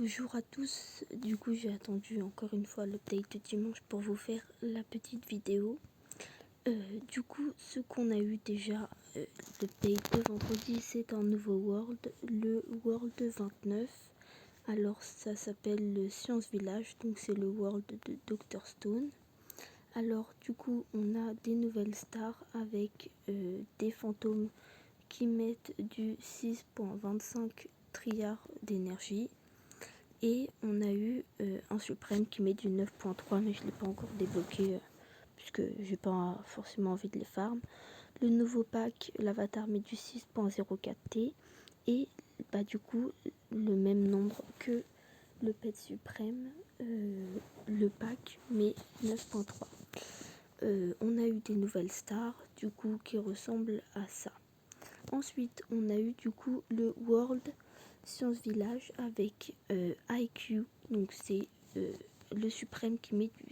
Bonjour à tous, du coup j'ai attendu encore une fois l'update de dimanche pour vous faire la petite vidéo. Du coup ce qu'on a eu déjà, l'update de vendredi, c'est un nouveau world, le world 29. Alors ça s'appelle le Science Village, donc c'est le world de Dr Stone. Alors du coup on a des nouvelles stars avec des fantômes qui mettent du 6,25 trilliards d'énergie. Et on a eu un suprême qui met du 9.3, mais je ne l'ai pas encore débloqué puisque j'ai pas forcément envie de les farm. Le nouveau pack, l'avatar met du 6.04T et bah, du coup le même nombre que le pet suprême, le pack met 9.3. On a eu des nouvelles stars du coup qui ressemblent à ça. Ensuite on a eu du coup le World Science Village avec IQ, donc c'est le suprême qui met du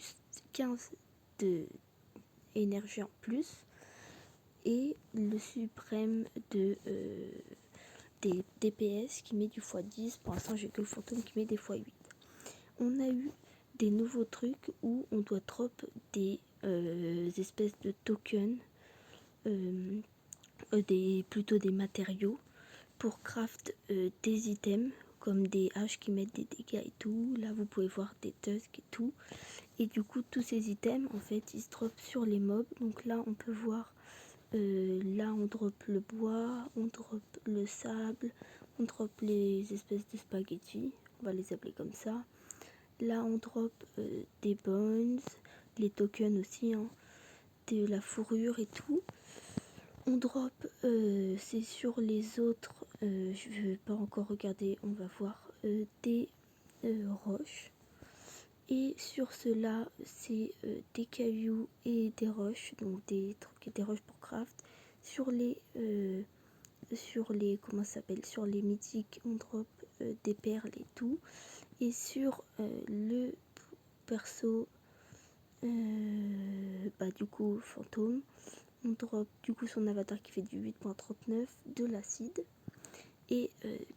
15 de énergie en plus, et le suprême de des DPS qui met du x10. Pour l'instant j'ai que le fantôme qui met des x8. On a eu des nouveaux trucs où on doit drop des espèces de tokens, plutôt des matériaux pour craft des items comme des haches qui mettent des dégâts et tout. Là vous pouvez voir des tusks et tout, et du coup tous ces items en fait ils se drop sur les mobs. Donc là on peut voir, là on drop le bois, on drop le sable, on drop les espèces de spaghettis, on va les appeler comme ça. Là on drop des bones, les tokens aussi, hein, de la fourrure et tout. On drop, c'est sur les autres, je ne vais pas encore regarder, on va voir, des roches. Et sur cela, c'est des cailloux et des roches, donc des trucs et des roches pour craft. Sur les, comment ça s'appelle, sur les mythiques, on drop des perles et tout. Et sur le perso, bah du coup fantôme, on drop du coup son avatar qui fait du 8.39, de l'acide et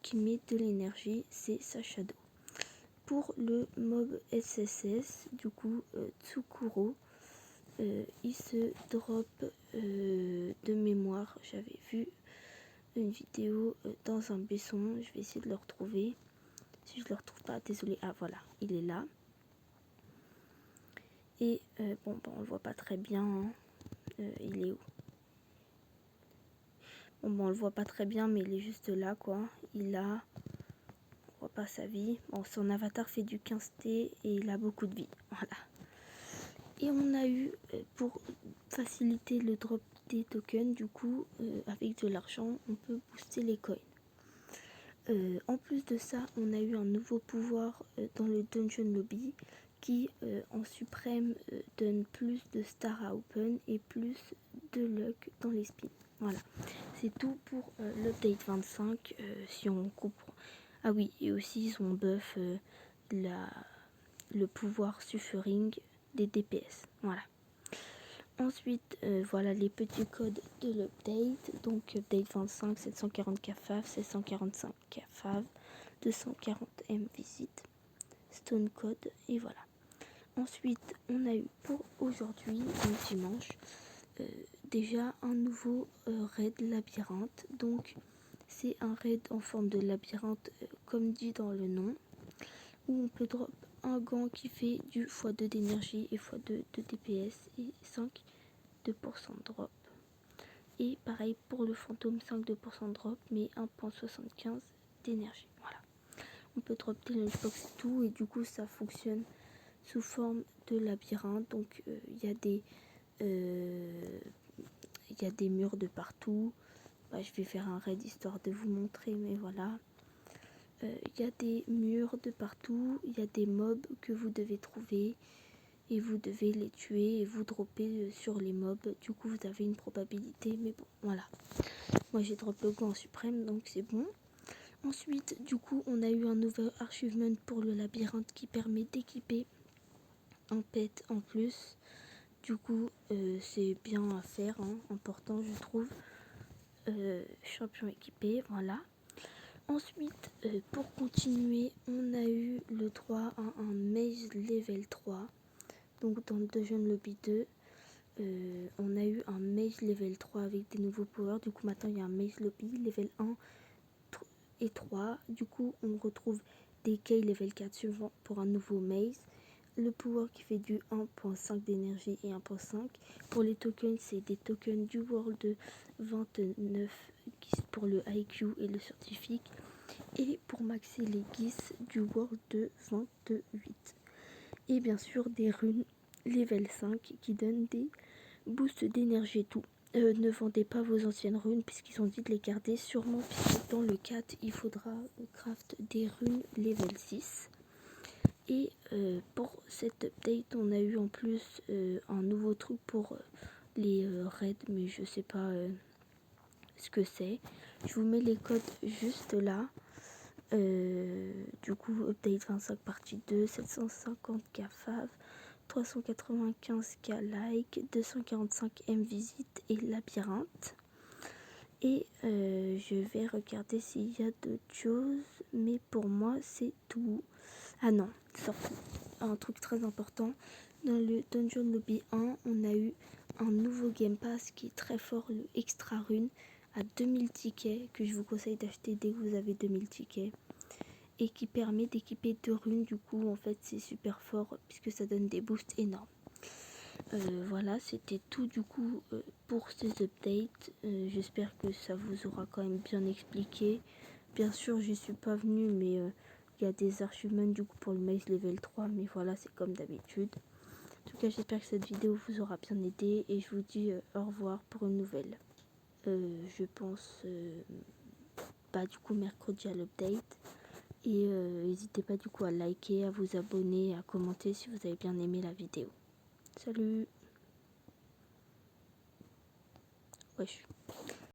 qui met de l'énergie, c'est sa shadow. Pour le mob SSS, du coup Tsukuro, il se drop de mémoire, j'avais vu une vidéo dans un buisson, je vais essayer de le retrouver. Si je le retrouve pas, désolé. Ah voilà, il est là. Et bon, bah, on le voit pas très bien, hein. Il est où? Bon, bah, on le voit pas très bien, mais il est juste là, quoi. Il a, on voit pas sa vie. Bon, son avatar fait du 15T et il a beaucoup de vie. Voilà. Et on a eu, pour faciliter le drop des tokens, du coup, avec de l'argent, on peut booster les coins. En plus de ça, on a eu un nouveau pouvoir dans le Dungeon Lobby qui, en suprême, donne plus de stars à open et plus de luck dans les spins. Voilà, c'est tout pour l'update 25. Si on coupe... Ah oui, et aussi ils ont buff le pouvoir suffering des DPS. Voilà. Ensuite, voilà les petits codes de l'update. Donc, update 25, 740k fav, 745k fav, 240m visite, stone code, et voilà. Ensuite, on a eu pour aujourd'hui, donc dimanche, déjà un nouveau raid labyrinthe. Donc, c'est un raid en forme de labyrinthe, comme dit dans le nom, où on peut drop un gant qui fait du x2 d'énergie et x2 de DPS et 5 2% drop. Et pareil pour le fantôme, 5-2% drop, mais 1,75 d'énergie. Voilà. On peut drop des lunchbox et tout, et du coup ça fonctionne sous forme de labyrinthe. Donc il y a des murs de partout. Bah, je vais faire un raid histoire de vous montrer, mais voilà. Il y a des murs de partout, il y a des mobs que vous devez trouver et vous devez les tuer et vous dropper sur les mobs. Du coup vous avez une probabilité, mais bon voilà, moi j'ai drop le gant en suprême donc c'est bon. Ensuite du coup on a eu un nouveau achievement pour le labyrinthe qui permet d'équiper un pet en plus. Du coup c'est bien à faire, hein, important je trouve. Champion équipé, voilà. Ensuite, pour continuer, on a eu le droit à un Maze Level 3. Donc dans le Dungeon Lobby 2, on a eu un Maze Level 3 avec des nouveaux powers. Du coup maintenant il y a un Maze Lobby Level 1 et 3. Du coup on retrouve des Key Level 4 suivants pour un nouveau Maze. Le power qui fait du 1.5 d'énergie et 1.5. Pour les tokens, c'est des tokens du World 29 pour le IQ et le scientifique. Et pour maxer les guises du World 28. Et bien sûr des runes level 5 qui donnent des boosts d'énergie et tout. Ne vendez pas vos anciennes runes puisqu'ils ont dit de les garder sûrement puisque dans le 4 il faudra craft des runes level 6. Et pour cette update on a eu en plus un nouveau truc pour les raids, mais je sais pas ce que c'est. Je vous mets les codes juste là. Du coup update 25 partie 2, 750k fav, 395k like, 245 m visite et labyrinthe. Et je vais regarder s'il y a d'autres choses, mais pour moi c'est tout. Ah non, surtout un truc très important, dans le Dungeon Lobby 1 on a eu un nouveau Game Pass qui est très fort, le Extra Rune à 2000 tickets, que je vous conseille d'acheter dès que vous avez 2000 tickets, et qui permet d'équiper 2 runes. Du coup en fait c'est super fort puisque ça donne des boosts énormes. Voilà, c'était tout du coup pour ces updates. J'espère que ça vous aura quand même bien expliqué. Bien sûr j'y suis pas venue, mais il y a des achievements du coup pour le Maze Level 3, mais voilà, c'est comme d'habitude. En tout cas j'espère que cette vidéo vous aura bien aidé et je vous dis au revoir pour une nouvelle. Je pense pas du coup mercredi à l'update. Et n'hésitez pas du coup à liker, à vous abonner, à commenter si vous avez bien aimé la vidéo. Salut. Wesh.